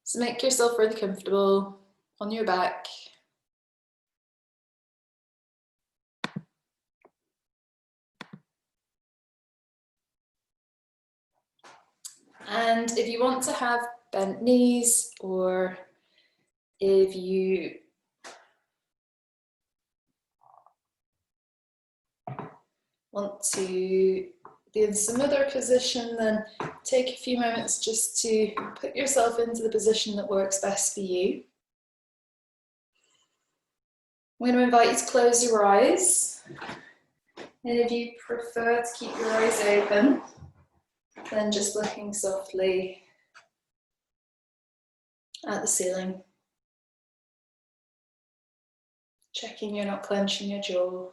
So make yourself really comfortable on your back. And if you want to have bent knees, or if you want to be in some other position, then take a few moments just to put yourself into the position that works best for you. I'm going to invite you to close your eyes. And if you prefer to keep your eyes open, then just looking softly at the ceiling. Checking you're not clenching your jaw.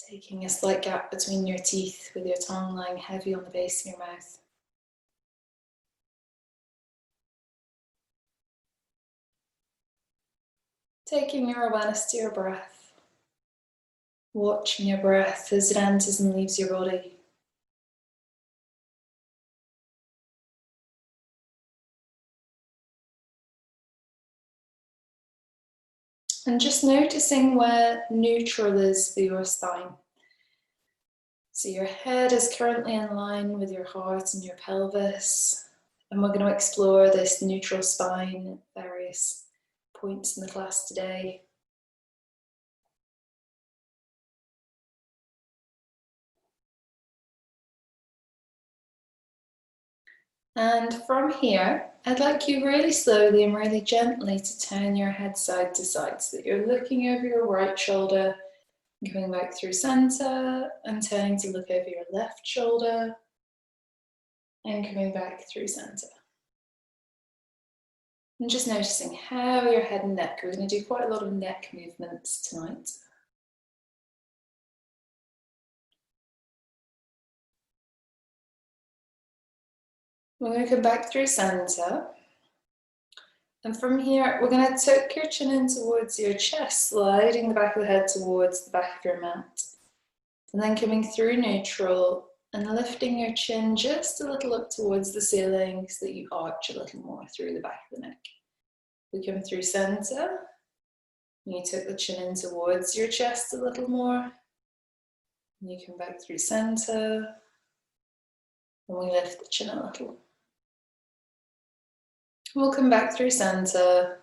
Taking a slight gap between your teeth with your tongue lying heavy on the base of your mouth. Taking your awareness to your breath. Watching your breath as it enters and leaves your body. And just noticing where neutral is for your spine. So your head is currently in line with your heart and your pelvis. And we're going to explore this neutral spine at various points in the class today. And from here, I'd like you really slowly and really gently to turn your head side to side so that you're looking over your right shoulder, coming back through center, and turning to look over your left shoulder, and coming back through center. And just noticing how your head and neck, we're going to do quite a lot of neck movements tonight. We're going to come back through center. And from here, we're going to tuck your chin in towards your chest, sliding the back of the head towards the back of your mat. And then coming through neutral and lifting your chin just a little up towards the ceiling so that you arch a little more through the back of the neck. We come through center. You tuck the chin in towards your chest a little more. And you come back through center. And we lift the chin a little. We'll come back through center.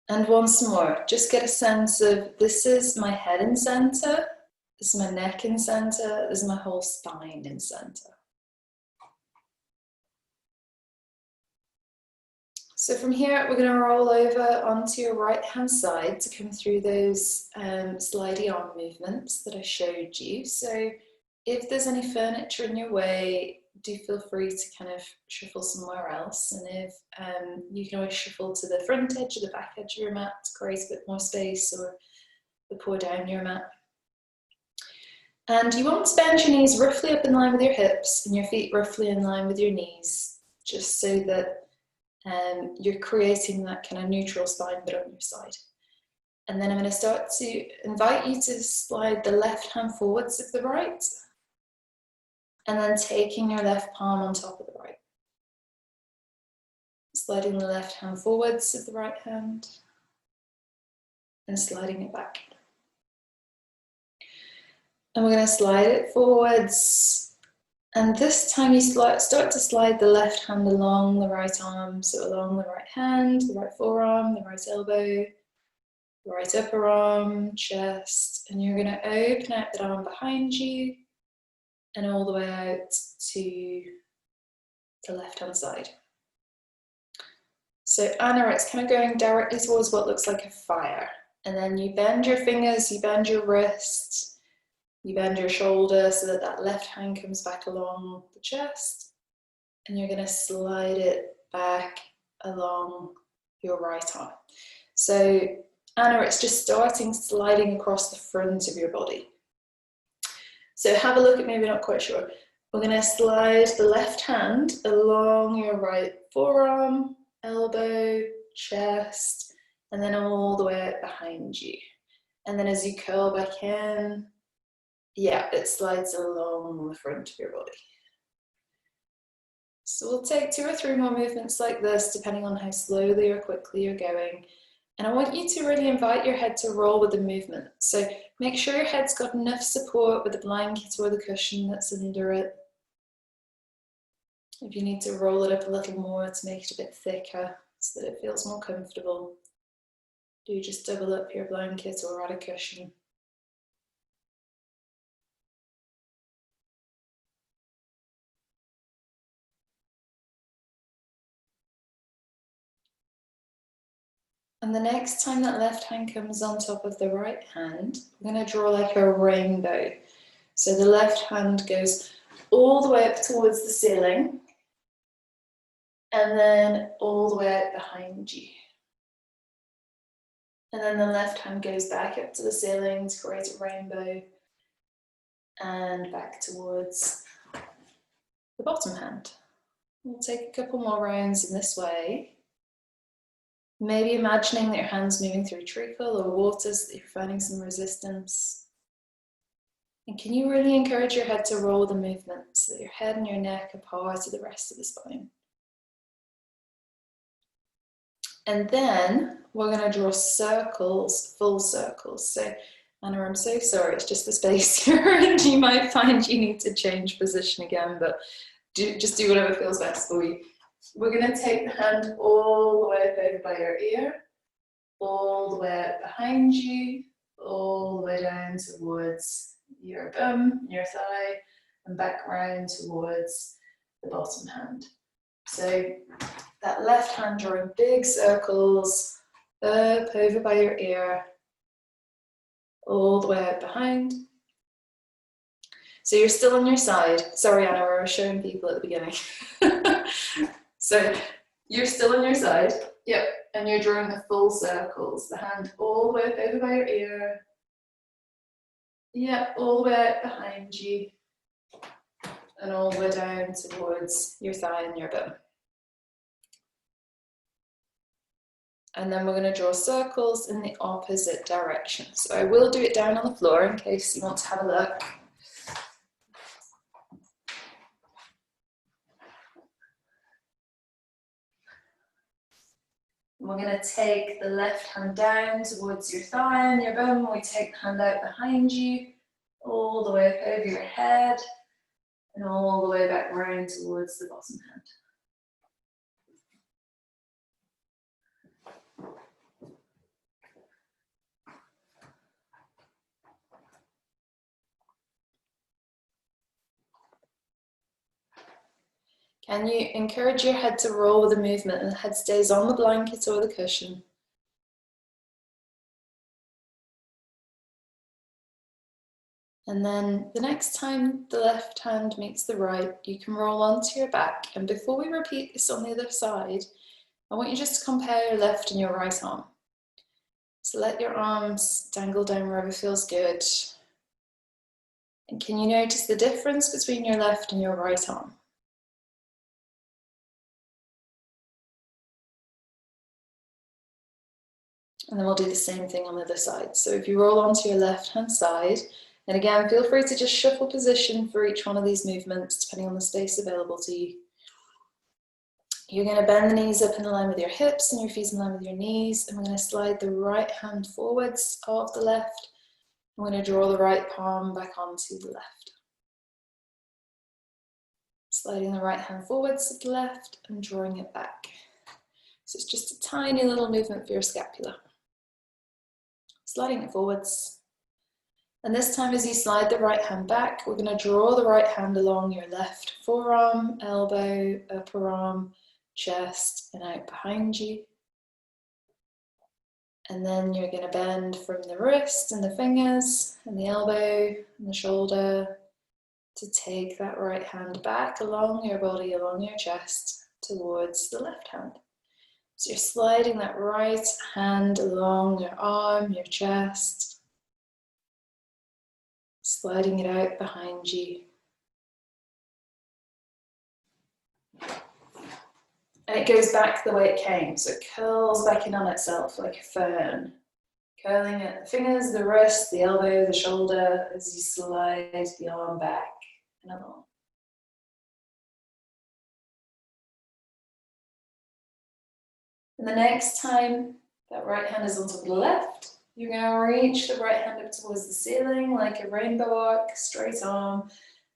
And once more, just get a sense of this is my head in center, this is my neck in center, this is my whole spine in center. So from here, we're going to roll over onto your right hand side to come through those slidey arm movements that I showed you. So if there's any furniture in your way, do feel free to kind of shuffle somewhere else. And if you can always shuffle to the front edge or the back edge of your mat to create a bit more space, or pour down your mat. And you want to bend your knees roughly up in line with your hips and your feet roughly in line with your knees, just so that you're creating that kind of neutral spine bit on your side. And then I'm going to start to invite you to slide the left hand forwards of the right, and then taking your left palm on top of the right. Sliding the left hand forwards of the right hand, and sliding it back. And we're going to slide it forwards. And this time you start to slide the left hand along the right arm, so along the right hand, the right forearm, the right elbow, the right upper arm, chest, and you're going to open out that arm behind you and all the way out to the left hand side. So Anna, it's kind of going directly towards what looks like a fire. And then you bend your fingers, you bend your wrists, you bend your shoulder so that that left hand comes back along the chest, and you're going to slide it back along your right arm. So Anna, it's just starting sliding across the front of your body. So have a look at, maybe not quite sure. We're going to slide the left hand along your right forearm, elbow, chest, and then all the way out behind you. And then as you curl back in, yeah, it slides along the front of your body. So we'll take 2 or 3 more movements like this, depending on how slowly or quickly you're going. And I want you to really invite your head to roll with the movement. So make sure your head's got enough support with the blanket or the cushion that's under it. If you need to roll it up a little more to make it a bit thicker so that it feels more comfortable, do just double up your blanket or add a cushion. And the next time that left hand comes on top of the right hand, we're going to draw like a rainbow. So the left hand goes all the way up towards the ceiling and then all the way out behind you. And then the left hand goes back up to the ceiling to create a rainbow and back towards the bottom hand. We'll take a couple more rounds in this way. Maybe imagining that your hand's moving through treacle or waters, that you're finding some resistance. And can you really encourage your head to roll the movement so that your head and your neck are part of the rest of the spine? And then we're going to draw circles, full circles. So, Anna, I'm so sorry, it's just the space you're in. You might find you need to change position again, but just do whatever feels best for you. We're going to take the hand all the way up over by your ear, all the way up behind you, all the way down towards your bum, your thigh, and back around towards the bottom hand. So that left hand drawing big circles up over by your ear, all the way out behind. So you're still on your side. Sorry, Anna, we were showing people at the beginning. So you're still on your side. Yep. And you're drawing the full circles. The hand all the way up over by your ear. Yep, all the way out behind you. And all the way down towards your thigh and your bum. And then we're going to draw circles in the opposite direction. So I will do it down on the floor in case you want to have a look. We're going to take the left hand down towards your thigh and your bum. We take the hand out behind you, all the way up over your head, and all the way back round towards the bottom hand. Can you encourage your head to roll with the movement and the head stays on the blanket or the cushion? And then the next time the left hand meets the right, you can roll onto your back. And before we repeat this on the other side, I want you just to compare your left and your right arm. So let your arms dangle down wherever feels good. And can you notice the difference between your left and your right arm? And then we'll do the same thing on the other side. So if you roll onto your left hand side, and again, feel free to just shuffle position for each one of these movements, depending on the space available to you. You're going to bend the knees up in line with your hips and your feet in line with your knees. And we're going to slide the right hand forwards of the left. I'm going to draw the right palm back onto the left. Sliding the right hand forwards to the left and drawing it back. So it's just a tiny little movement for your scapula. Sliding it forwards. And this time as you slide the right hand back, we're going to draw the right hand along your left forearm, elbow, upper arm, chest, and out behind you. And then you're going to bend from the wrist and the fingers and the elbow and the shoulder to take that right hand back along your body, along your chest, towards the left hand. So you're sliding that right hand along your arm, your chest, sliding it out behind you. And it goes back the way it came, so it curls back in on itself like a fern. Curling at the fingers, the wrist, the elbow, the shoulder, as you slide the arm back and along. And the next time that right hand is on top of the left, you're going to reach the right hand up towards the ceiling like a rainbow arc, straight arm.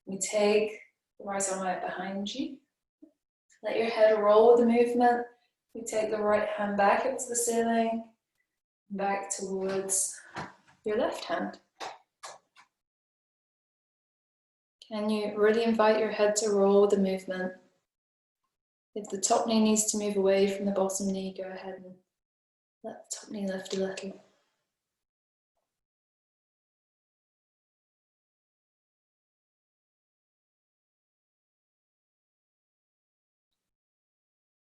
We take the right arm out behind you. Let your head roll with the movement. We take the right hand back up to the ceiling, back towards your left hand. Can you really invite your head to roll with the movement? If the top knee needs to move away from the bottom knee, go ahead and let the top knee lift a little.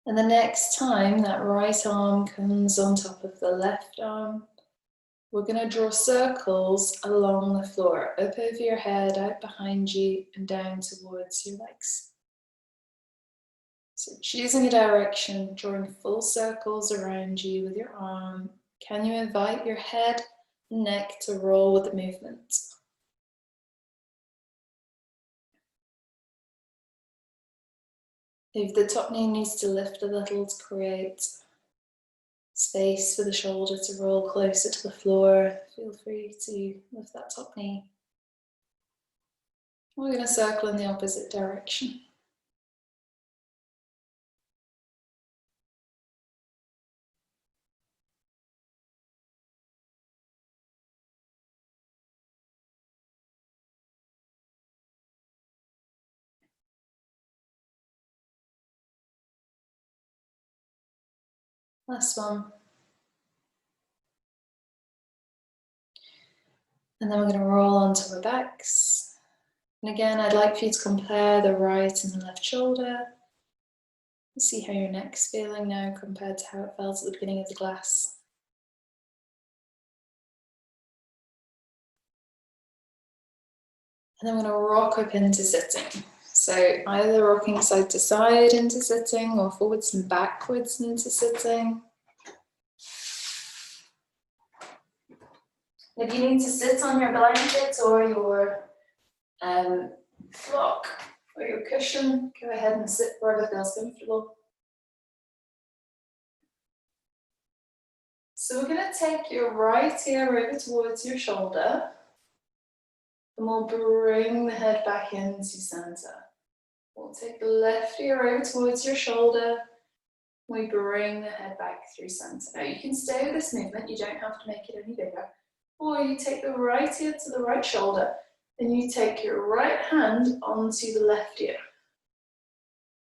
And the next time that right arm comes on top of the left arm, we're going to draw circles along the floor, up over your head, out behind you, and down towards your legs. So choosing a direction, drawing full circles around you with your arm. Can you invite your head and neck to roll with the movement? If the top knee needs to lift a little to create space for the shoulder to roll closer to the floor, feel free to lift that top knee. We're going to circle in the opposite direction. Last one. And then we're going to roll onto our backs. And again, I'd like for you to compare the right and the left shoulder. See how your neck's feeling now compared to how it felt at the beginning of the class. And then we're going to rock up into sitting. So either rocking side to side into sitting or forwards and backwards into sitting. If you need to sit on your blanket or your block or your cushion, go ahead and sit wherever feels comfortable. So we're going to take your right ear over towards your shoulder, and we'll bring the head back into center. We'll take the left ear over towards your shoulder. We bring the head back through center. Now you can stay with this movement, you don't have to make it any bigger. Or you take the right ear to the right shoulder and you take your right hand onto the left ear.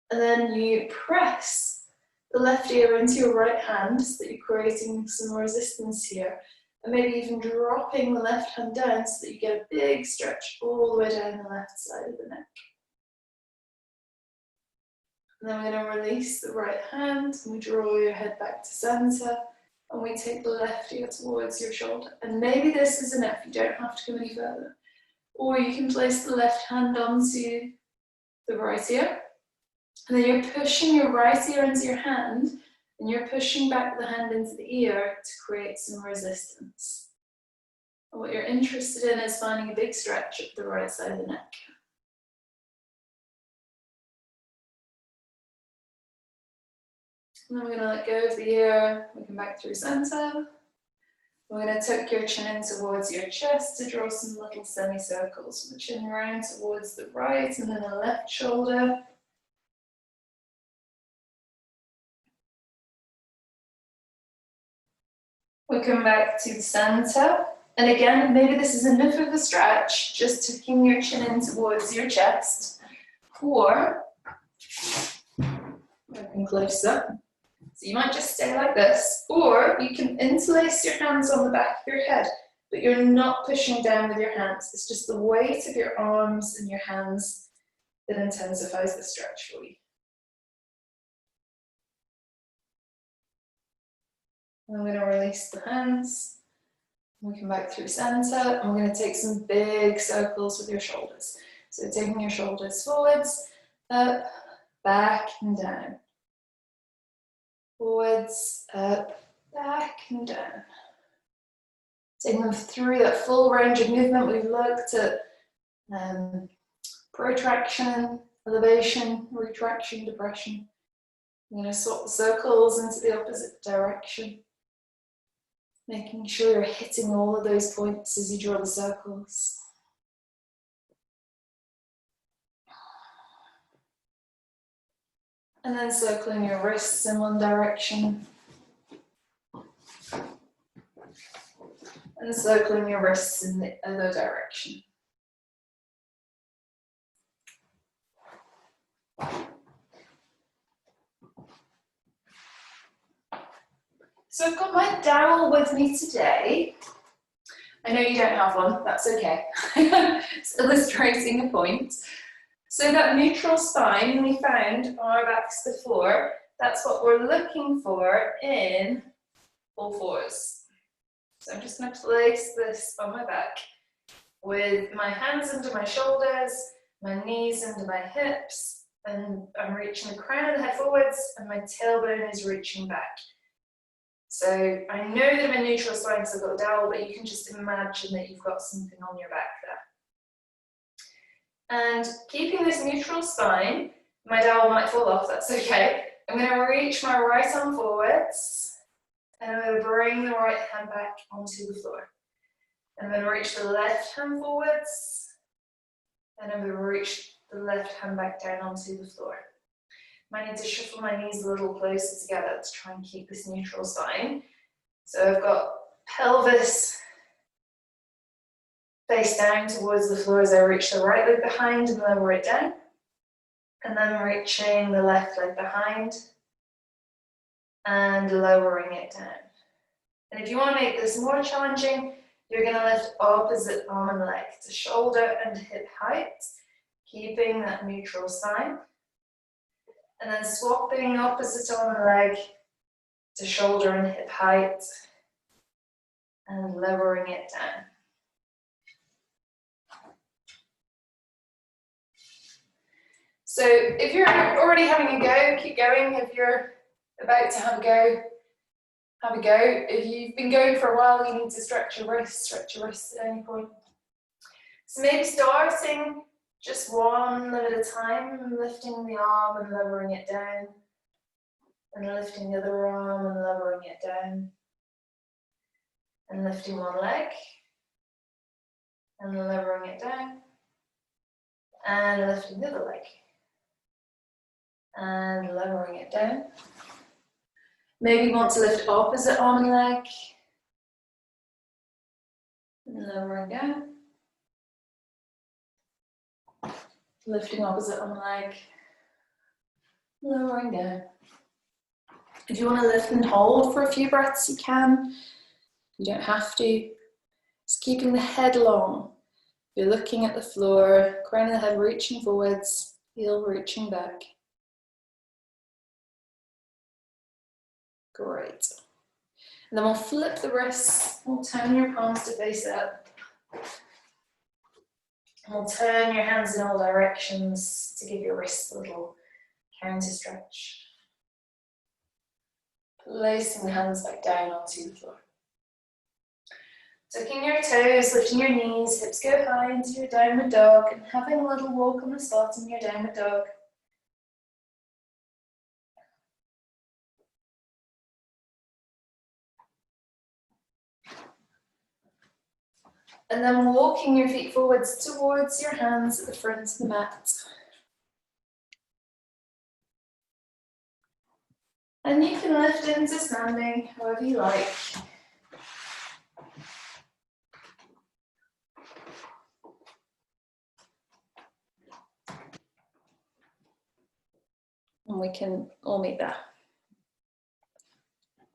And then you press the left ear into your right hand so that you're creating some resistance here. And maybe even dropping the left hand down so that you get a big stretch all the way down the left side of the neck. And then we're going to release the right hand and we draw your head back to center and we take the left ear towards your shoulder. And maybe this is enough, you don't have to go any further. Or you can place the left hand onto the right ear. And then you're pushing your right ear into your hand and you're pushing back the hand into the ear to create some resistance. And what you're interested in is finding a big stretch up the right side of the neck. And then we're going to let go of the ear, we come back through center. We're going to tuck your chin in towards your chest to draw some little semicircles. The chin round towards the right and then the left shoulder. We come back to the center. And again, maybe this is enough of a stretch, just tucking your chin in towards your chest. Or, looking closer. So you might just stay like this, or you can interlace your hands on the back of your head, but you're not pushing down with your hands. It's just the weight of your arms and your hands that intensifies the stretch for you. And I'm going to release the hands. We come back through center, and we're going to take some big circles with your shoulders. So taking your shoulders forwards, up, back, and down. Forwards, up, back, and down. Taking them through that full range of movement. We've looked at protraction, elevation, retraction, depression. I'm going to swap the circles into the opposite direction, making sure you're hitting all of those points as you draw the circles. And then circling your wrists in one direction. And circling your wrists in the other direction. So I've got my dowel with me today. I know you don't have one, that's okay. It's illustrating a point. So that neutral spine we found on our backs before, that's what we're looking for in all fours. So I'm just going to place this on my back with my hands under my shoulders, my knees under my hips, and I'm reaching the crown of the head forwards and my tailbone is reaching back. So I know that I'm in neutral spine because I've got a dowel, but you can just imagine that you've got something on your back there. And keeping this neutral spine, my dowel might fall off, that's okay. I'm going to reach my right arm forwards and I'm going to bring the right hand back onto the floor. I'm going to reach the left hand forwards and I'm going to reach the left hand back down onto the floor. I need to shuffle my knees a little closer together to try and keep this neutral spine. So I've got pelvis face down towards the floor as I reach the right leg behind and lower it down. And then reaching the left leg behind and lowering it down. And if you want to make this more challenging, you're going to lift opposite arm and leg to shoulder and hip height, keeping that neutral spine. And then swapping opposite arm and leg to shoulder and hip height and lowering it down. So if you're already having a go, keep going. If you're about to have a go, have a go. If you've been going for a while, you need to stretch your wrists at any point. So maybe starting just one limb at a time, lifting the arm and lowering it down, and lifting the other arm and lowering it down, and lifting one leg, and lowering it down, and lifting the other leg, and lowering it down. Maybe you want to lift opposite arm and leg, and lowering down. Lifting opposite arm and leg, lowering down. If you want to lift and hold for a few breaths, you can. You don't have to. Just keeping the head long. You're looking at the floor, crown of the head reaching forwards, heel reaching back. Great. And then we'll flip the wrists. We'll turn your palms to face up. And we'll turn your hands in all directions to give your wrists a little counter stretch. Placing the hands back down onto the floor. Tucking your toes, lifting your knees, hips go high into your downward dog and having a little walk on the spot in your downward dog. And then walking your feet forwards towards your hands at the front of the mat. And you can lift into standing however you like. And we can all meet there.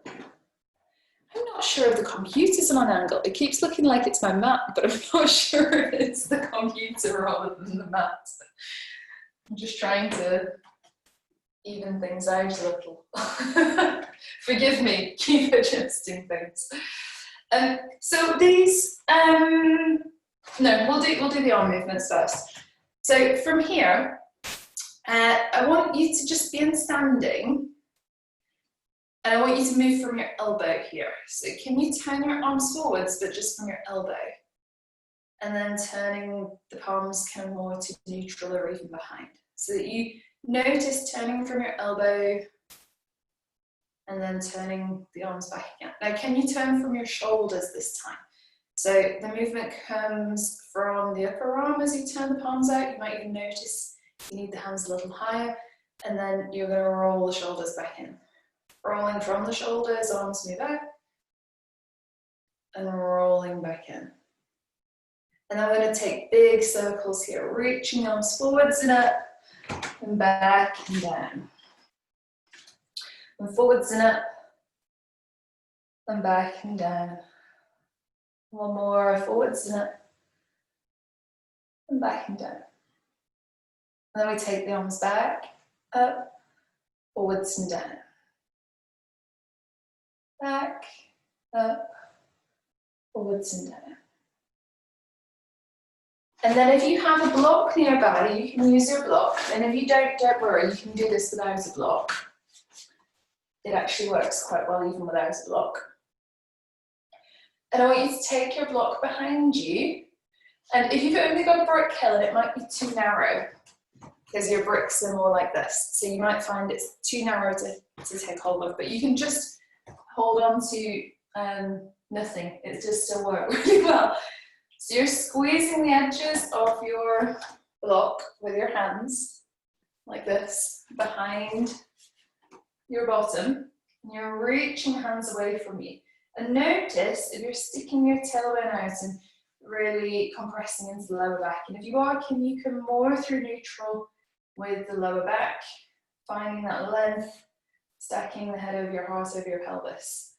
I'm not sure if the computer's on an angle. It keeps looking like it's my mat, but I'm not sure if it's the computer rather than the mat. I'm just trying to even things out a little. Forgive me, keep adjusting things. So these, no, we'll do the arm movements first. So from here, I want you to just be in standing, and I want you to move from your elbow here. So can you turn your arms forwards, but just from your elbow? And then turning the palms kind of more to neutral or even behind. So that you notice turning from your elbow and then turning the arms back again. Now, can you turn from your shoulders this time? So the movement comes from the upper arm as you turn the palms out. You might even notice you need the hands a little higher, and then you're going to roll the shoulders back in. Rolling from the shoulders, arms move out, and rolling back in. And I'm going to take big circles here, reaching arms forwards and up, and back and down. And forwards and up, and back and down. One more, forwards and up, and back and down. And then we take the arms back, up, forwards and down. Back, up, forwards and down. And then if you have a block nearby, you can use your block. And if you don't worry, you can do this without a block. It actually works quite well even without a block. And I want you to take your block behind you. And if you've only got a brick hill, and it might be too narrow, because your bricks are more like this. So you might find it's too narrow to take hold of, but you can just hold on to nothing. It just still works really well. So you're squeezing the edges of your block with your hands, like this, behind your bottom, and you're reaching hands away from you. And notice if you're sticking your tailbone out and really compressing into the lower back. And if you are, can you come more through neutral with the lower back, finding that length, stacking the head over your heart, over your pelvis.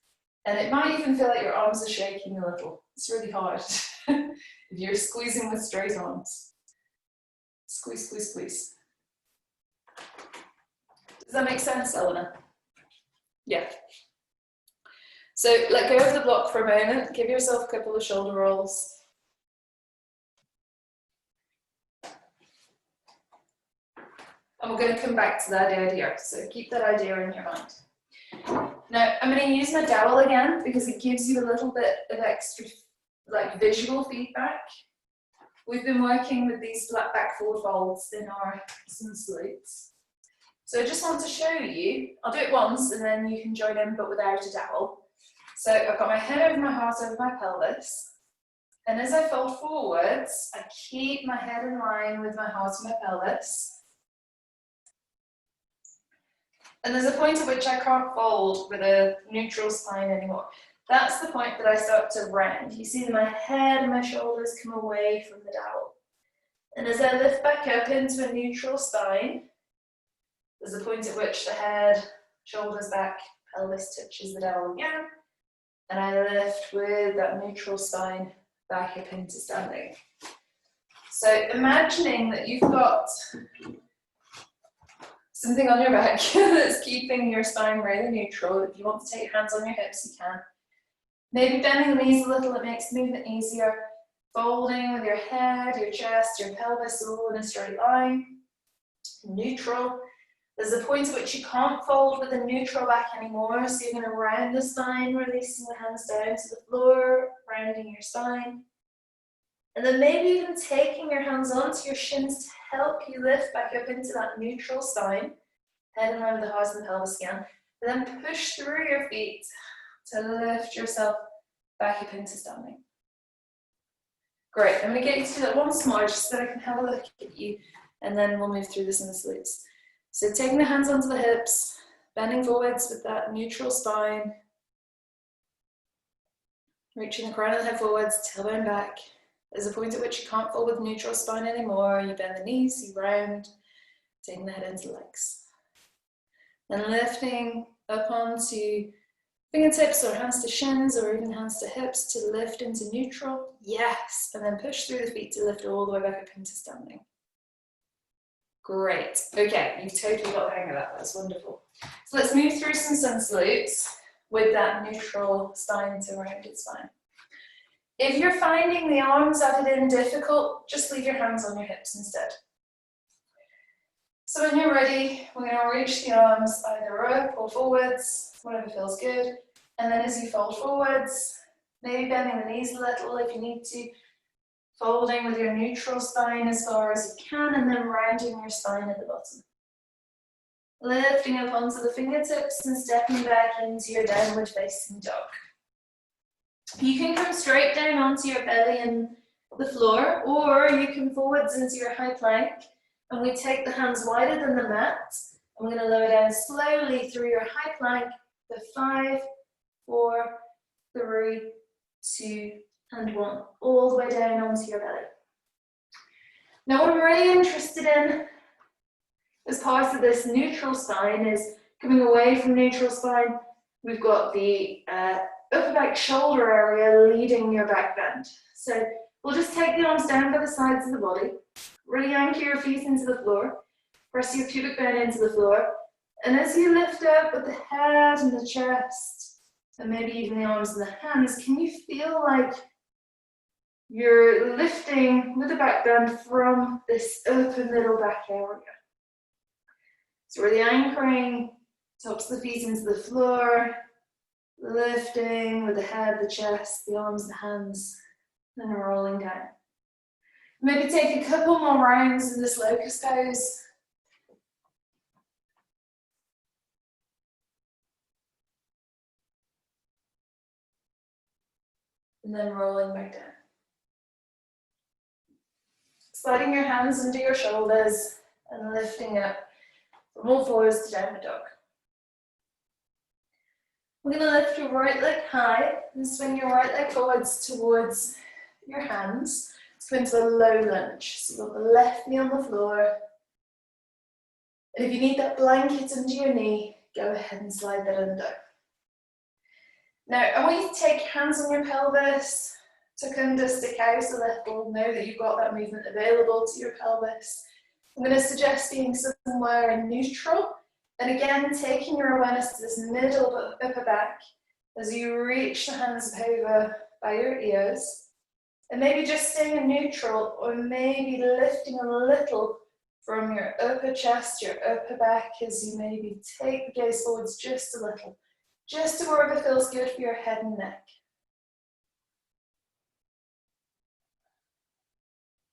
And it might even feel like your arms are shaking a little. It's really hard if you're squeezing with straight arms. Squeeze, squeeze, squeeze. Does that make sense, Eleanor? Yeah. So let go of the block for a moment. Give yourself a couple of shoulder rolls. And we're going to come back to that idea. So keep that idea in your mind. Now, I'm going to use my dowel again because it gives you a little bit of extra visual feedback. We've been working with these flat back forward folds in our sun salutes. So I just want to show you, I'll do it once and then you can join in but without a dowel. So I've got my head over my heart over my pelvis. And as I fold forwards, I keep my head in line with my heart and my pelvis. And there's a point at which I can't fold with a neutral spine anymore. That's the point that I start to round. You see that my head and my shoulders come away from the dowel. And as I lift back up into a neutral spine, there's a point at which the head, shoulders back, pelvis touches the dowel again. And I lift with that neutral spine back up into standing. So imagining that you've got something on your back that's keeping your spine really neutral. If you want to take your hands on your hips, you can. Maybe bending the knees a little, it makes the movement easier. Folding with your head, your chest, your pelvis all in a straight line. Neutral. There's a point at which you can't fold with a neutral back anymore, so you're going to round the spine, releasing the hands down to the floor, rounding your spine. And then maybe even taking your hands onto your shins to help you lift back up into that neutral spine. Head in line with the heart and the pelvis again. And then push through your feet to lift yourself back up into standing. Great, I'm going to get you to do that once more just so that I can have a look at you, and then we'll move through this in the salutes. So taking the hands onto the hips, bending forwards with that neutral spine, reaching the crown of the head forwards, tailbone back. There's a point at which you can't fold with neutral spine anymore. You bend the knees, you round, taking the head into the legs. Then lifting up onto fingertips or hands to shins or even hands to hips to lift into neutral. Yes. And then push through the feet to lift all the way back up into standing. Great. Okay, you've totally got the hang of that. That's wonderful. So let's move through some sun salutes with that neutral spine to rounded spine. If you're finding the arms at it in difficult, just leave your hands on your hips instead. So when you're ready, we're going to reach the arms either up or forwards, whatever feels good. And then as you fold forwards, maybe bending the knees a little if you need to, folding with your neutral spine as far as you can, and then rounding your spine at the bottom. Lifting up onto the fingertips and stepping back into your downward facing dog. You can come straight down onto your belly and the floor, or you can forwards into your high plank, and we take the hands wider than the mat. And we're going to lower down slowly through your high plank for 5, 4, 3, 2, and 1, all the way down onto your belly. Now what I'm really interested in as part of this neutral spine is coming away from neutral spine. We've got the upper back shoulder area leading your back bend. So we'll just take the arms down by the sides of the body, really anchor your feet into the floor, press your pubic bone into the floor, and as you lift up with the head and the chest, and maybe even the arms and the hands, can you feel like you're lifting with the back bend from this upper middle back area? So really anchoring tops of the feet into the floor, lifting with the head, the chest, the arms, the hands, and rolling down. Maybe take a couple more rounds in this locust pose. And then rolling back down. Sliding your hands under your shoulders and lifting up from all fours to downward dog. We're going to lift your right leg high and swing your right leg forwards towards your hands to go into a low lunge. So you've got the left knee on the floor. And if you need that blanket under your knee, go ahead and slide that under. Now, I want you to take your hands on your pelvis, tuck under, stick out a little, know that you've got that movement available to your pelvis. I'm going to suggest being somewhere in neutral, and again, taking your awareness to this middle upper back as you reach the hands over by your ears, and maybe just staying in neutral, or maybe lifting a little from your upper chest, your upper back, as you maybe take the gaze forwards just a little, just to wherever feels good for your head and neck.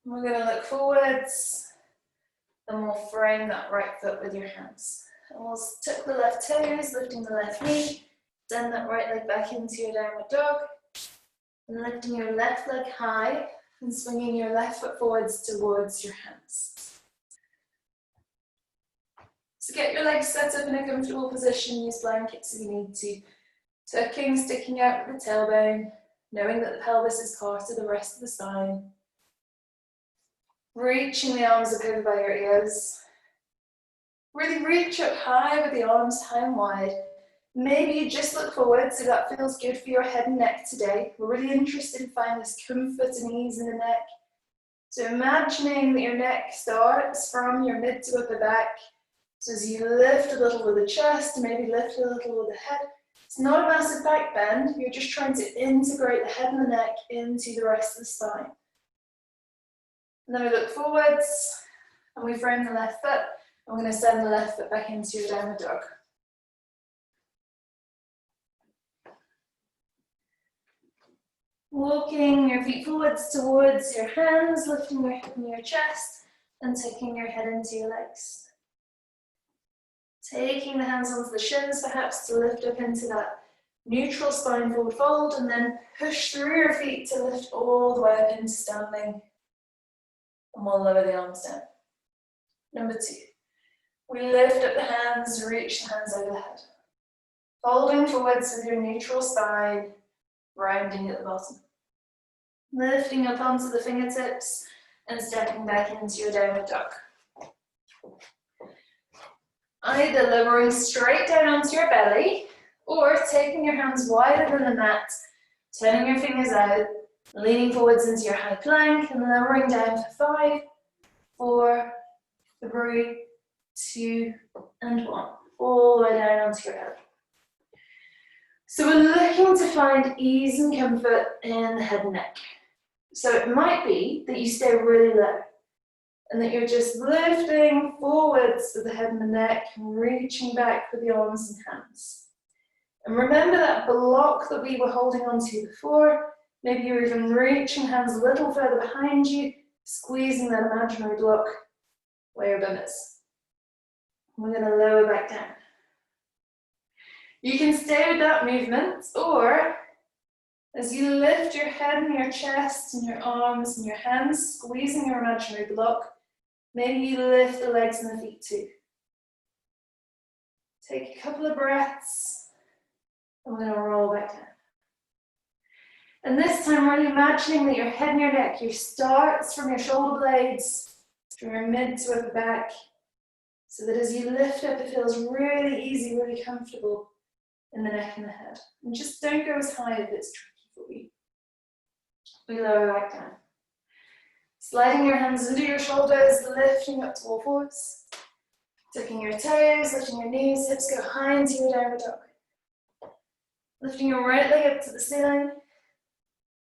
We're going to look forwards, and we'll frame that right foot with your hands. And we'll tuck the left toes, lifting the left knee, send that right leg back into your downward dog, and lifting your left leg high, and swinging your left foot forwards towards your hands. So get your legs set up in a comfortable position, use blankets if you need to. Tucking, sticking out with the tailbone, knowing that the pelvis is part of the rest of the spine. Reaching the arms up over by your ears. Really reach up high with the arms high and wide. Maybe you just look forwards if that feels good for your head and neck today. We're really interested in finding this comfort and ease in the neck. So imagining that your neck starts from your mid to upper back. So as you lift a little with the chest, maybe lift a little with the head. It's not a massive back bend. You're just trying to integrate the head and the neck into the rest of the spine. And then we look forwards, and we frame the left foot. I'm going to send the left foot back into your downward dog. Walking your feet forwards towards your hands, lifting your hip and your chest, and taking your head into your legs. Taking the hands onto the shins, perhaps, to lift up into that neutral spine forward fold, and then push through your feet to lift all the way up into standing. And we'll lower the arms down. Number 2. We lift up the hands, reach the hands overhead. Folding forwards with your neutral spine, rounding at the bottom. Lifting up onto the fingertips and stepping back into your downward dog. Either lowering straight down onto your belly, or taking your hands wider than the mat, turning your fingers out, leaning forwards into your high plank and lowering down for 5, 4, 3, 2, and 1. All the way down onto your belly. So we're looking to find ease and comfort in the head and neck. So it might be that you stay really low and that you're just lifting forwards with the head and the neck and reaching back with the arms and hands. And remember that block that we were holding onto before. Maybe you're even reaching hands a little further behind you, squeezing that imaginary block where your bum is. We're going to lower back down. You can stay with that movement, or as you lift your head and your chest and your arms and your hands, squeezing your imaginary block, maybe you lift the legs and the feet too. Take a couple of breaths, and we're going to roll back down. And this time, really imagining that your head and your neck, your starts from your shoulder blades, from your mid to upper back, so that as you lift up, it feels really easy, really comfortable in the neck and the head. And just don't go as high if it's tricky for you. We lower back down. Sliding your hands under your shoulders, lifting up to all fours. Tucking your toes, lifting your knees, hips go high into your downward dog. Lifting your right leg up to the ceiling.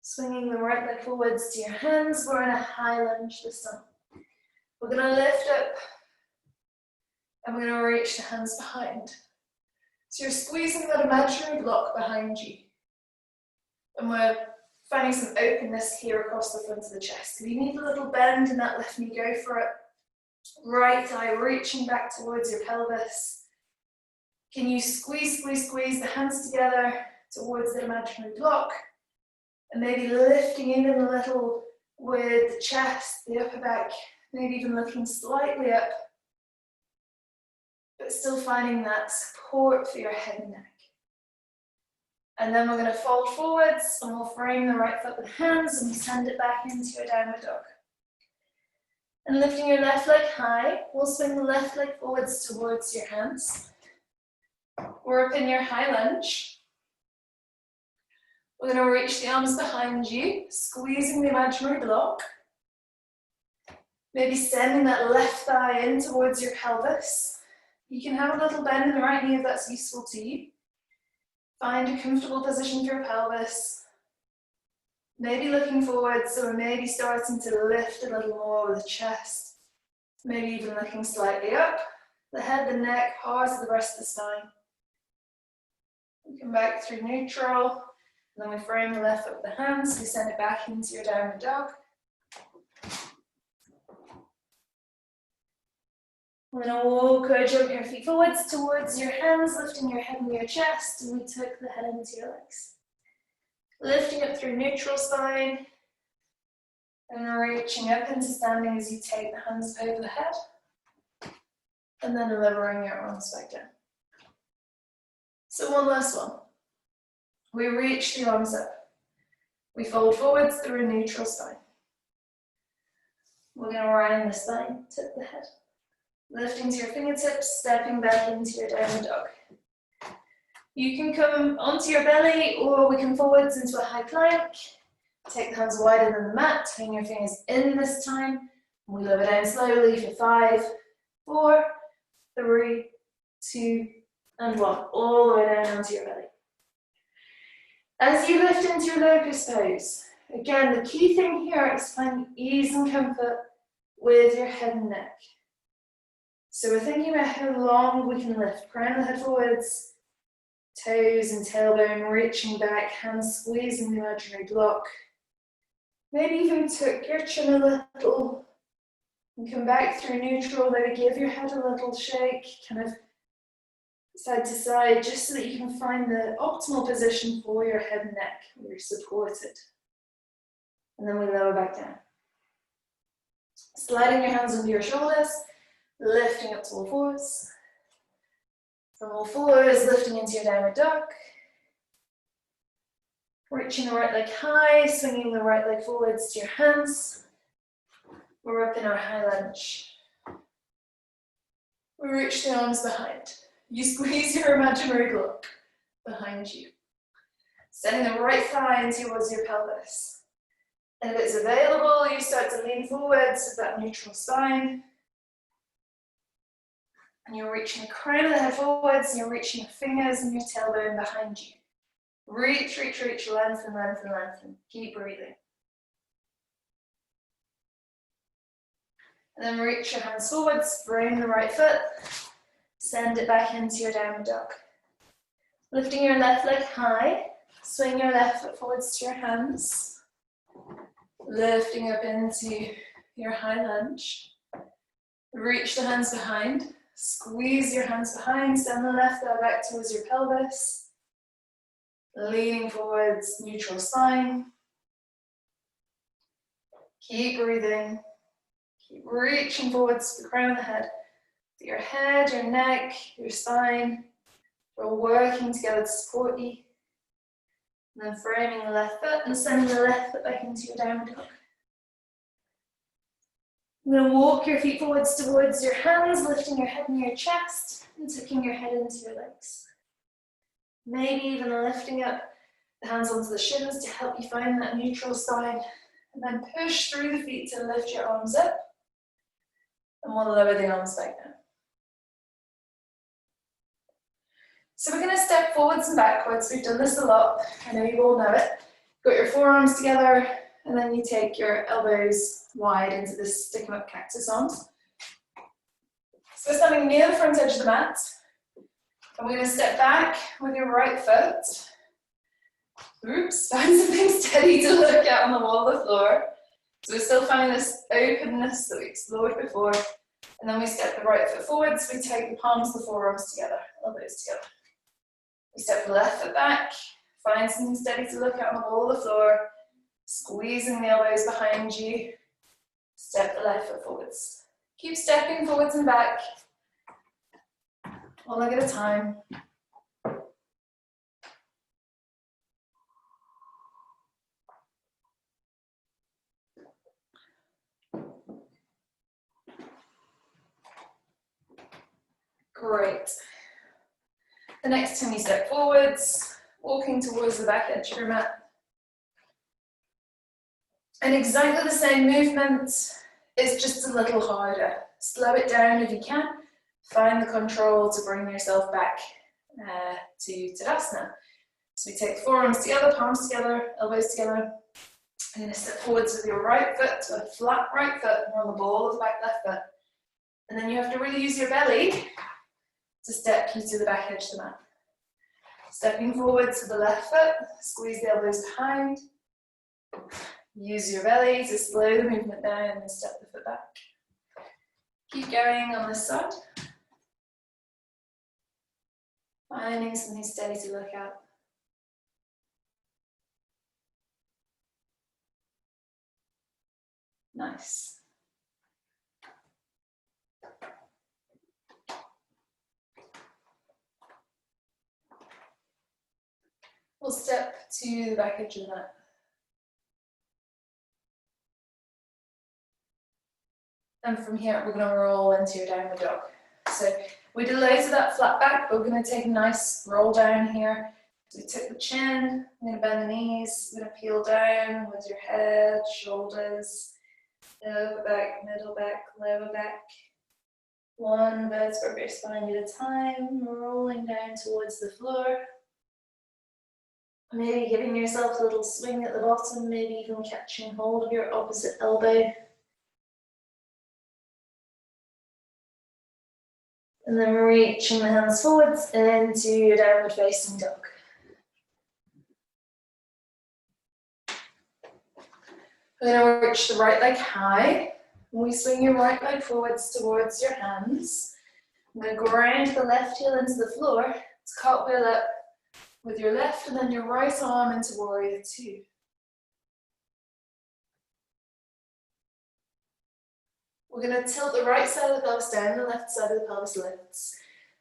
Swinging the right leg forwards to your hands. We're in a high lunge this time. We're going to lift up and we're going to reach the hands behind. So you're squeezing that imaginary block behind you. And we're finding some openness here across the front of the chest. If you need a little bend in that left knee, go for it. Right eye reaching back towards your pelvis. Can you squeeze the hands together towards the imaginary block? And maybe lifting in a little with the chest, the upper back, maybe even looking slightly up, but still finding that support for your head and neck. And then we're going to fold forwards and we'll frame the right foot with hands and send it back into your downward dog. And lifting your left leg high, we'll swing the left leg forwards towards your hands. We're up in your high lunge. We're going to reach the arms behind you, squeezing the imaginary block. Maybe sending that left thigh in towards your pelvis. You can have a little bend in the right knee if that's useful to you. Find a comfortable position for your pelvis. Maybe looking forwards, or maybe starting to lift a little more with the chest. Maybe even looking slightly up. The head, the neck, heart, the rest of the spine. We come back through neutral. And then we frame the left foot with the hands, we send it back into your downward dog. We're going to walk or jump your feet forwards towards your hands, lifting your head and your chest, and we tuck the head into your legs. Lifting up through neutral spine, and reaching up into standing as you take the hands over the head, and then lowering your arms back down. So one last one. We reach the arms up. We fold forwards through a neutral spine. We're going to round the spine, tip the head. Lifting to your fingertips, stepping back into your downward dog. You can come onto your belly, or we can forwards into a high plank. Take the hands wider than the mat, turn your fingers in this time. We lower down slowly for 5, 4, 3, 2, and 1. All the way down onto your belly. As you lift into your locust pose, again, the key thing here is finding ease and comfort with your head and neck. So we're thinking about how long we can lift. Crown the head forwards, toes and tailbone reaching back, hands squeezing the imaginary block. Maybe even tuck your chin a little and come back through neutral. Maybe give your head a little shake, kind of side to side, just so that you can find the optimal position for your head and neck where you're supported. And then we lower back down. Sliding your hands under your shoulders, lifting up to all fours. From all fours, lifting into your downward dog. Reaching the right leg high, swinging the right leg forwards to your hands. We're up in our high lunge. We reach the arms behind. You squeeze your imaginary block behind you. Sending the right thigh in towards your pelvis. And if it's available, you start to lean forwards with that neutral spine. And you're reaching the crown of the head forwards, and you're reaching your fingers and your tailbone behind you. Reach, reach, reach, lengthen, lengthen, lengthen. Keep breathing. And then reach your hands forwards, bring the right foot, send it back into your downward dog. Lifting your left leg high, swing your left foot forwards to your hands. Lifting up into your high lunge. Reach the hands behind, Squeeze your hands behind, send the left thigh back towards your pelvis. Leaning forwards, neutral spine. Keep breathing. Keep reaching forwards to the crown of the head. Your head, your neck, your spine. We're all working together to support you. And then framing the left foot and sending the left foot back into your downward dog. I'm going to walk your feet forwards towards your hands, lifting your head near your chest and tucking your head into your legs. Maybe even lifting up the hands onto the shins to help you find that neutral spine. And then push through the feet to lift your arms up. And we'll lower the arms back down. So we're going to step forwards and backwards. We've done this a lot. I know you all know it. Got your forearms together, and then you take your elbows wide into this stick 'em up cactus arms. So we're standing near the front edge of the mat. And we're going to step back with your right foot. Oops, find something steady to look at on the wall of the floor. So we're still finding this openness that we explored before. And then we step the right foot forwards. We take the palms of the forearms together, elbows together. We step the left foot back, find something steady to look at on the wall of the floor, squeezing the elbows behind you, step the left foot forwards. Keep stepping forwards and back, one leg at a time. Great. The next time you step forwards, walking towards the back edge of your mat. And exactly the same movement, it's just a little harder. Slow it down if you can. Find the control to bring yourself back to Tadasana. So we take the forearms together, palms together, elbows together. I'm going to step forwards with your right foot to a flat right foot and on the ball of the back left foot. And then you have to really use your belly to step you to the back edge of the mat. Stepping forward to the left foot, squeeze the elbows behind. Use your belly to slow the movement down and step the foot back. Keep going on this side. Finding something steady to look at. Nice. We'll step to the back edge of the mat. And from here, we're going to roll into your downward dog. So we did loads of that flat back, but we're going to take a nice roll down here. So we tip the chin, we're going to bend the knees, we're going to peel down with your head, shoulders, upper back, middle back, lower back. One vertebra of your spine at a time, rolling down towards the floor. Maybe giving yourself a little swing at the bottom, maybe even catching hold of your opposite elbow. And then reaching the hands forwards into your downward facing dog. We're going to reach the right leg high. When we swing your right leg forwards towards your hands, I'm going to ground the left heel into the floor. It's cartwheel up with your left and then your right arm into warrior two. We're going to tilt the right side of the pelvis down, the left side of the pelvis lifts.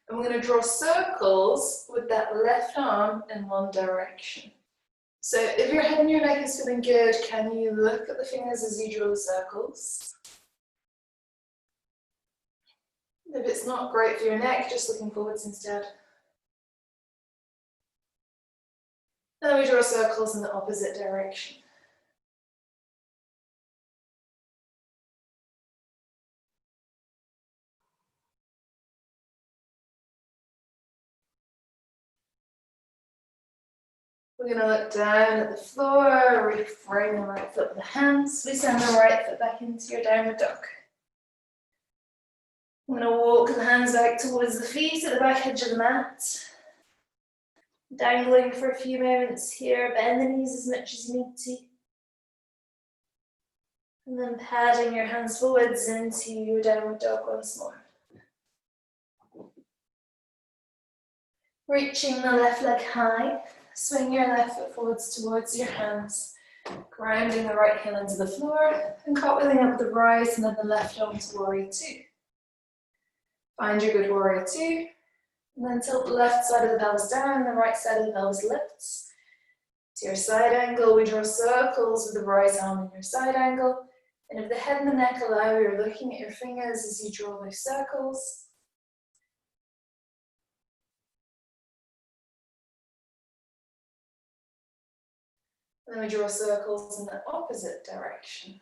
And we're going to draw circles with that left arm in one direction. So if your head and your neck is feeling good, can you look at the fingers as you draw the circles? If it's not great for your neck, just looking forwards instead. And then we draw circles in the opposite direction. We're going to look down at the floor, reframe the right foot with the hands. We send the right foot back into your downward dog. I'm going to walk the hands back towards the feet at the back edge of the mat. Dangling for a few moments here, bend the knees as much as you need to. And then padding your hands forwards into your downward dog once more. Reaching the left leg high, swing your left foot forwards towards your hands, grounding the right heel into the floor, and cartwheeling up the right and then the left arm to warrior two. Find your good warrior two, and then tilt the left side of the pelvis down, the right side of the pelvis lifts. To your side angle, we draw circles with the right arm in your side angle. And if the head and the neck allow, you're looking at your fingers as you draw those circles. And then we draw circles in the opposite direction.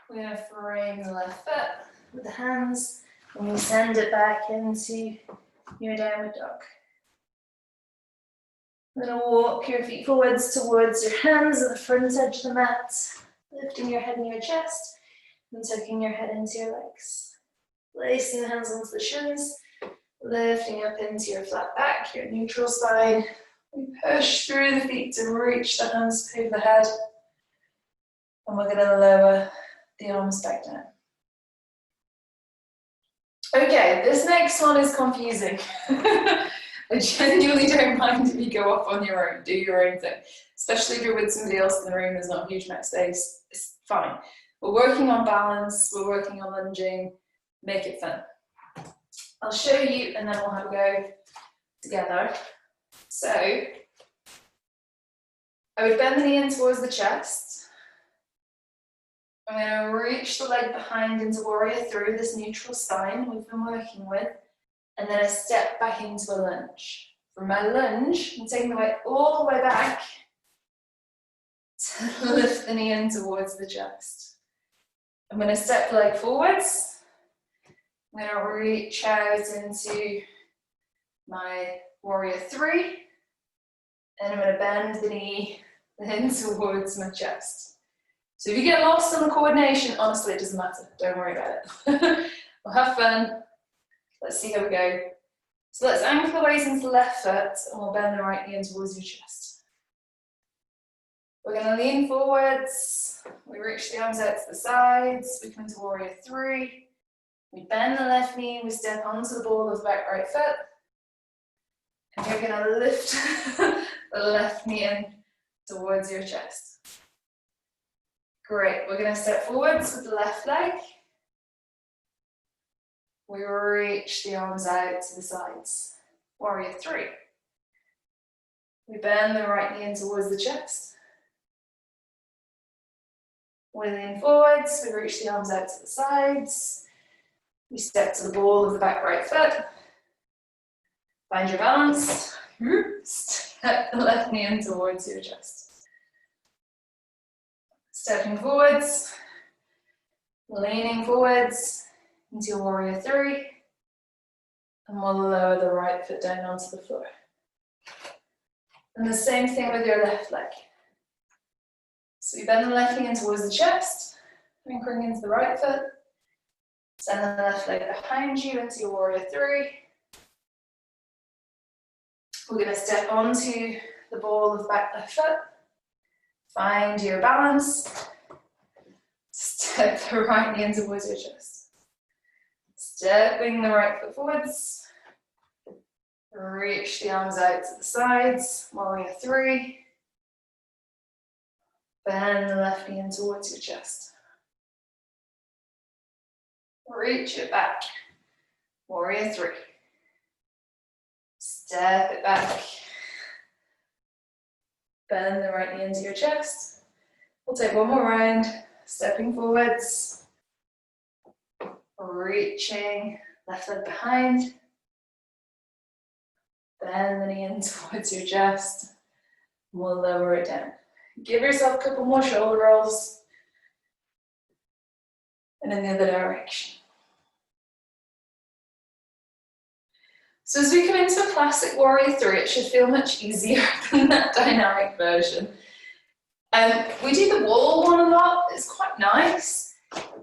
We're going to frame the left foot with the hands and we send it back into your downward dog. We're going to walk your feet forwards towards your hands at the front edge of the mat, lifting your head and your chest and tucking your head into your legs. Placing the hands onto the shins, lifting up into your flat back, your neutral spine. We push through the feet to reach the hands over the head. And we're going to lower the arms back down. Okay, this next one is confusing. I genuinely don't mind if you go off on your own, do your own thing. Especially if you're with somebody else in the room, there's not a huge amount of space, it's fine. We're working on balance, we're working on lunging, make it fun. I'll show you and then we'll have a go together. So, I would bend the knee in towards the chest. I'm going to reach the leg behind into warrior through this neutral spine we've been working with, and then I step back into a lunge. From my lunge, I'm taking the weight all the way back to lift the knee in towards the chest. I'm going to step the leg forwards. I'm going to reach out into my warrior three, and I'm going to bend the knee in towards my chest. So if you get lost in the coordination, honestly, it doesn't matter. Don't worry about it. We'll have fun. Let's see how we go. So let's anchor the weight into the left foot and we'll bend the right knee in towards your chest. We're going to lean forwards. We reach the arms out to the sides. We come into warrior three. We bend the left knee. We step onto the ball of the back right foot. And you're going to lift the left knee in towards your chest. Great, we're going to step forwards with the left leg. We reach the arms out to the sides. Warrior three. We bend the right knee in towards the chest. We lean forwards, we reach the arms out to the sides. We step to the ball of the back right foot. Find your balance. Step the left knee in towards your chest. Stepping forwards, leaning forwards into warrior three, and we'll lower the right foot down onto the floor. And the same thing with your left leg. So you bend the left knee in towards the chest, anchoring into the right foot, send the left leg behind you into your warrior three. We're going to step onto the ball of the back left foot. Find your balance. Step the right knee in towards your chest. Stepping the right foot forwards. Reach the arms out to the sides. Warrior three. Bend the left knee in towards your chest. Reach it back. Warrior three. Step it back. Bend the right knee into your chest. We'll take one more round, stepping forwards, reaching left leg behind, bend the knee in towards your chest, and we'll lower it down. Give yourself a couple more shoulder rolls, and in the other direction. So as we come into a classic warrior three, it should feel much easier than that dynamic version. We do the wall one a lot. It's quite nice.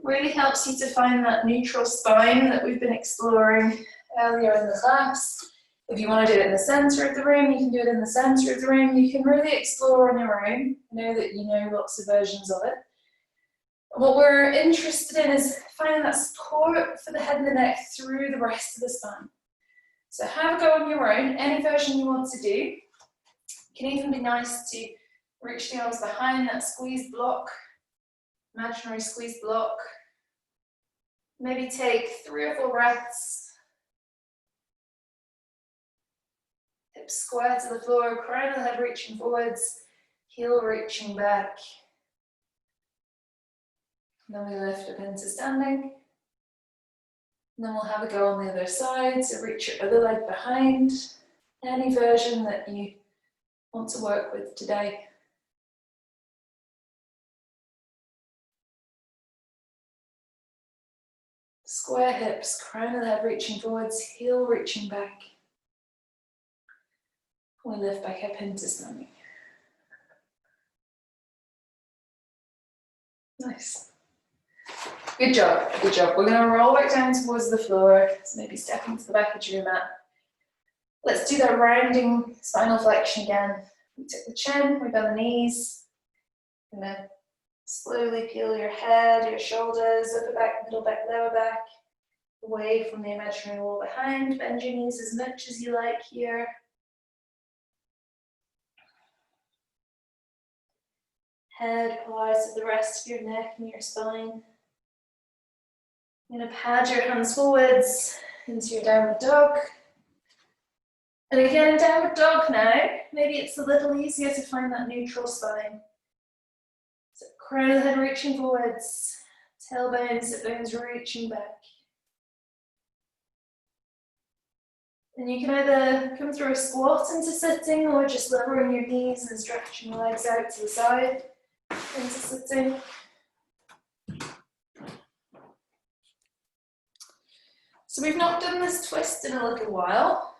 Really helps you to find that neutral spine that we've been exploring earlier in the class. If you want to do it in the centre of the room, you can do it in the centre of the room. You can really explore on your own. I know that you know lots of versions of it. What we're interested in is finding that support for the head and the neck through the rest of the spine. So have a go on your own, any version you want to do. It can even be nice to reach the arms behind that squeeze block, imaginary squeeze block. Maybe take 3 or 4 breaths. Hips square to the floor, crown of the head reaching forwards, heel reaching back. Then we lift up into standing. And then we'll have a go on the other side. So reach your other leg behind. Any version that you want to work with today. Square hips, crown of the head reaching forwards, heel reaching back. We lift back up into standing. Nice. Good job, good job. We're going to roll back down towards the floor, so maybe stepping to the back of your mat. Let's do that rounding spinal flexion again. We tuck the chin, we bend the knees. We're going to slowly peel your head, your shoulders, upper back, middle back, lower back, away from the imaginary wall behind. Bend your knees as much as you like here. Head applies to the rest of your neck and your spine. You're going to pad your hands forwards into your downward dog. And again, downward dog now. Maybe it's a little easier to find that neutral spine. So crown of the head reaching forwards, tailbone, sit bones reaching back. And you can either come through a squat into sitting or just lowering your knees and stretching your legs out to the side into sitting. So we've not done this twist in a little while.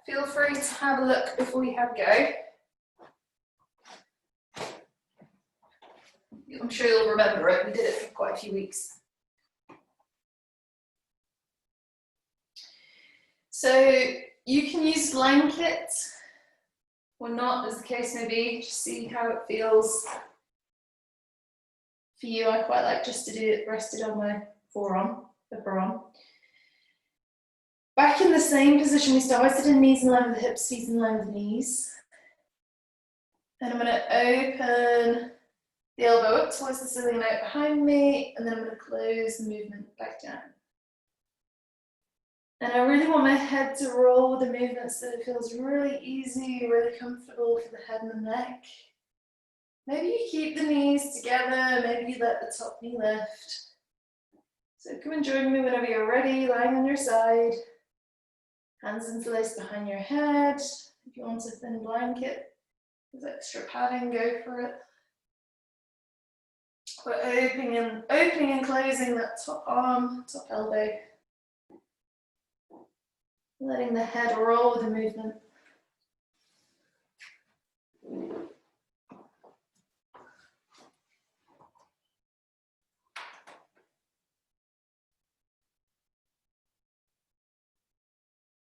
Feel free to have a look before you have a go. I'm sure you'll remember it, we did it for quite a few weeks. So you can use blanket or not, as the case may be, just see how it feels. For you, I quite like just to do it rested on my forearm, upper arm. Back in the same position we started in, knees in line with the hips, feet in line with the knees. And I'm going to open the elbow up towards the ceiling out behind me, and then I'm going to close the movement back down. And I really want my head to roll with the movement so that it feels really easy, really comfortable for the head and the neck. Maybe you keep the knees together, maybe you let the top knee lift. So come and join me whenever you're ready, lying on your side. Hands interlaced behind your head. If you want a thin blanket with extra padding, go for it. We're opening and closing that top arm, top elbow. Letting the head roll with the movement.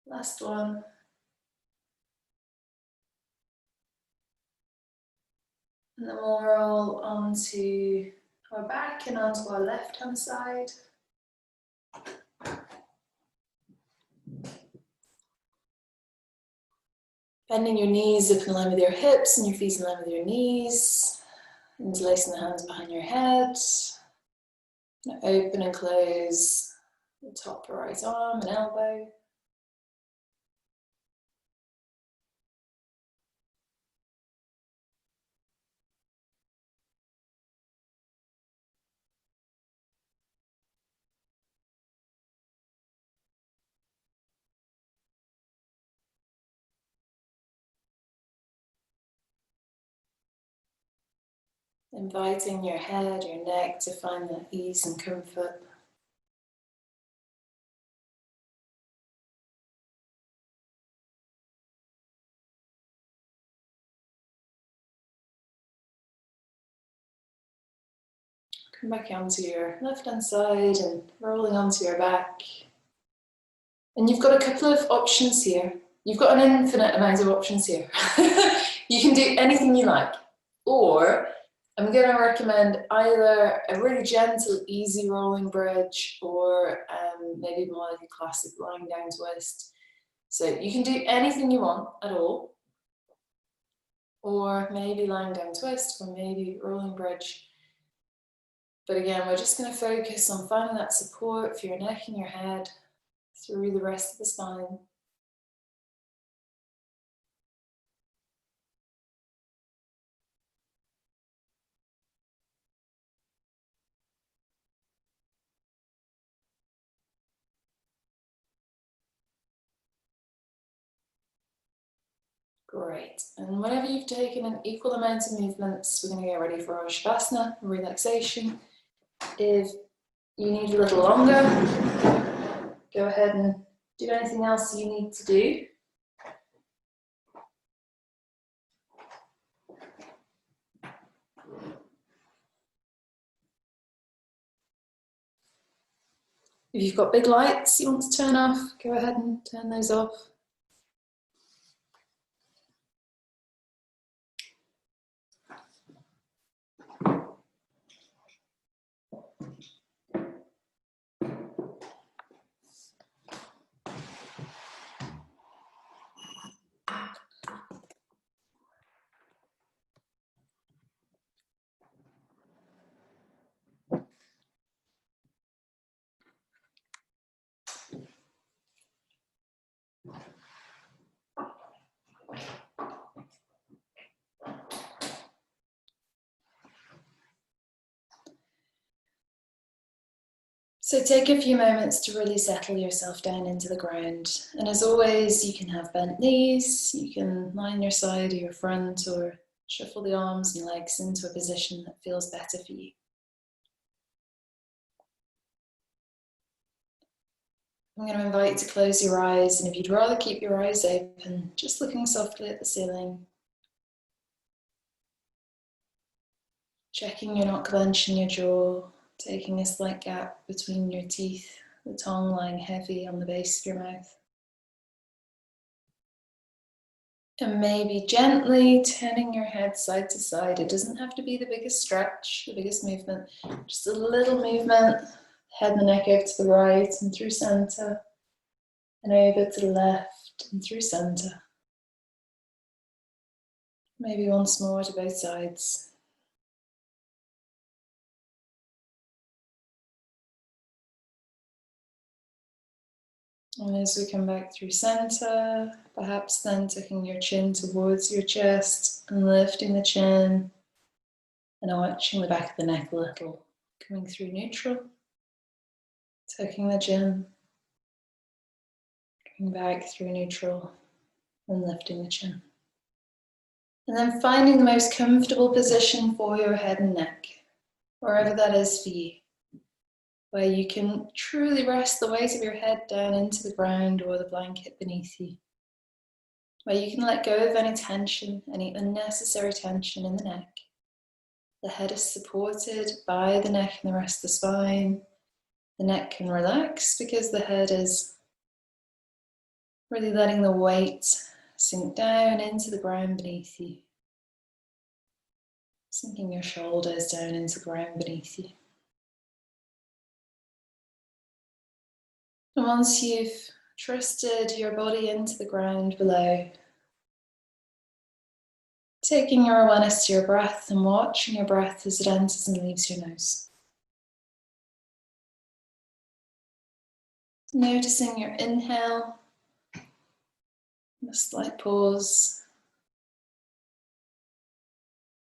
Last one. And then we'll roll onto our back and onto our left-hand side. Bending your knees up in line with your hips and your feet in line with your knees. Interlacing the hands behind your head. Now open and close the top right arm and elbow. Inviting your head, your neck to find that ease and comfort. Come back onto your left hand side and rolling onto your back. And you've got a couple of options here. You've got an infinite amount of options here. You can do anything you like. Or I'm going to recommend either a really gentle, easy rolling bridge or maybe more like a classic lying down twist. So you can do anything you want at all. Or maybe lying down twist or maybe rolling bridge. But again, we're just going to focus on finding that support for your neck and your head through the rest of the spine. Great. And whenever you've taken an equal amount of movements, we're going to get ready for our Shavasana, relaxation. If you need a little longer, go ahead and do anything else you need to do. If you've got big lights you want to turn off, go ahead and turn those off. So take a few moments to really settle yourself down into the ground. And as always, you can have bent knees, you can lie on your side or your front, or shuffle the arms and legs into a position that feels better for you. I'm going to invite you to close your eyes, and if you'd rather keep your eyes open, just looking softly at the ceiling. Checking you're not clenching your jaw, taking a slight gap between your teeth, the tongue lying heavy on the base of your mouth. And maybe gently turning your head side to side. It doesn't have to be the biggest stretch, the biggest movement, just a little movement. Head and the neck over to the right and through center, and over to the left and through center. Maybe once more to both sides. And as we come back through center, perhaps then taking your chin towards your chest and lifting the chin and arching the back of the neck a little, coming through neutral, tucking the chin, coming back through neutral and lifting the chin. And then finding the most comfortable position for your head and neck, wherever that is for you, where you can truly rest the weight of your head down into the ground or the blanket beneath you, where you can let go of any tension, any unnecessary tension in the neck. The head is supported by the neck and the rest of the spine. The neck can relax because the head is really letting the weight sink down into the ground beneath you. Sinking your shoulders down into the ground beneath you. And once you've trusted your body into the ground below, taking your awareness to your breath and watching your breath as it enters and leaves your nose. Noticing your inhale, a slight pause,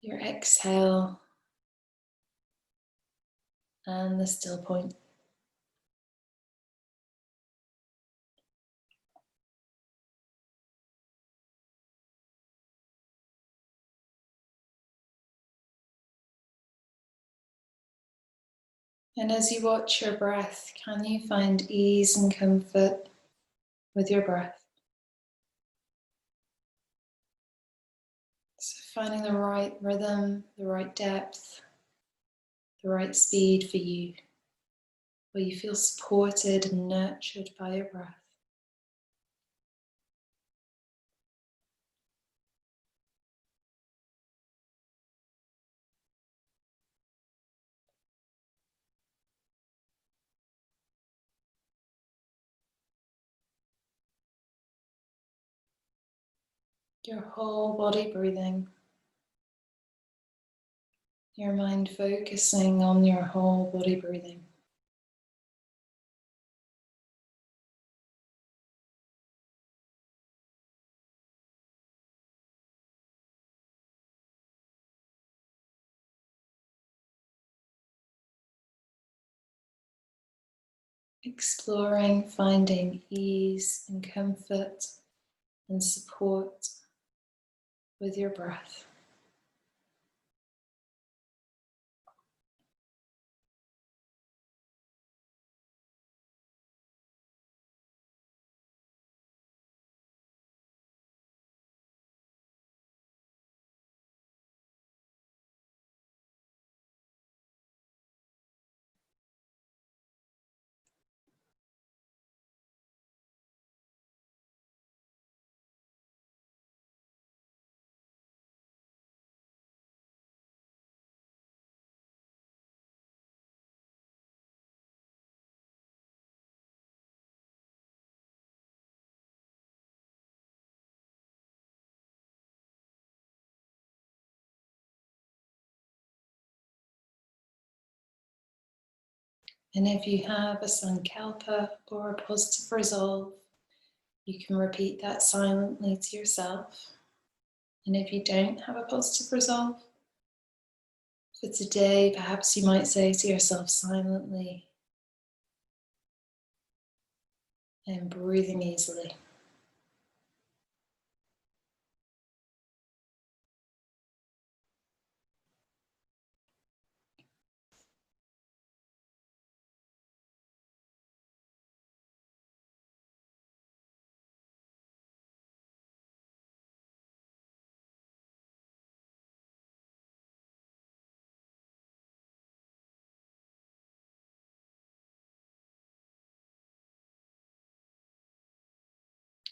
your exhale, and the still point. And as you watch your breath, can you find ease and comfort with your breath? So finding the right rhythm, the right depth, the right speed for you, where you feel supported and nurtured by your breath. Your whole body breathing. Your mind focusing on your whole body breathing. Exploring, finding ease and comfort and support with your breath. And if you have a sankalpa or a positive resolve, you can repeat that silently to yourself. And if you don't have a positive resolve, for today, perhaps you might say to yourself silently, and breathing easily.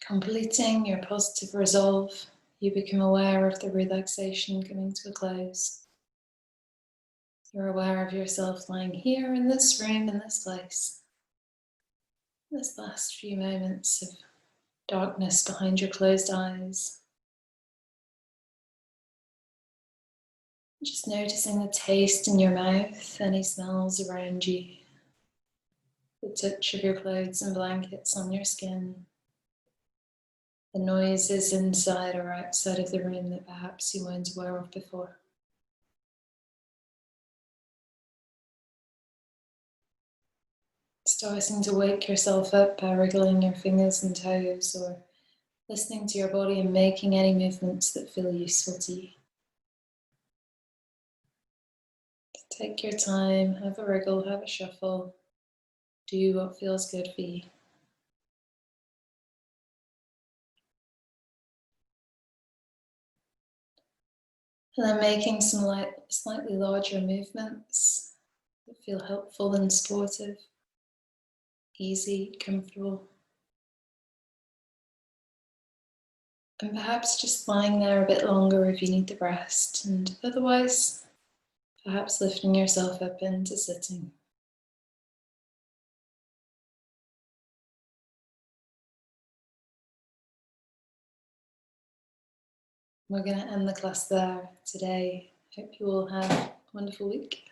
Completing your positive resolve, you become aware of the relaxation coming to a close. You're aware of yourself lying here in this room, in this place. This last few moments of darkness behind your closed eyes. Just noticing the taste in your mouth, any smells around you, the touch of your clothes and blankets on your skin, the noises inside or outside of the room that perhaps you weren't aware of before. Starting to wake yourself up by wriggling your fingers and toes or listening to your body and making any movements that feel useful to you. Take your time, have a wriggle, have a shuffle, do what feels good for you. And then making some slightly larger movements that feel helpful and supportive, easy, comfortable. And perhaps just lying there a bit longer if you need the rest, and otherwise, perhaps lifting yourself up into sitting. We're going to end the class there today. Hope you all have a wonderful week.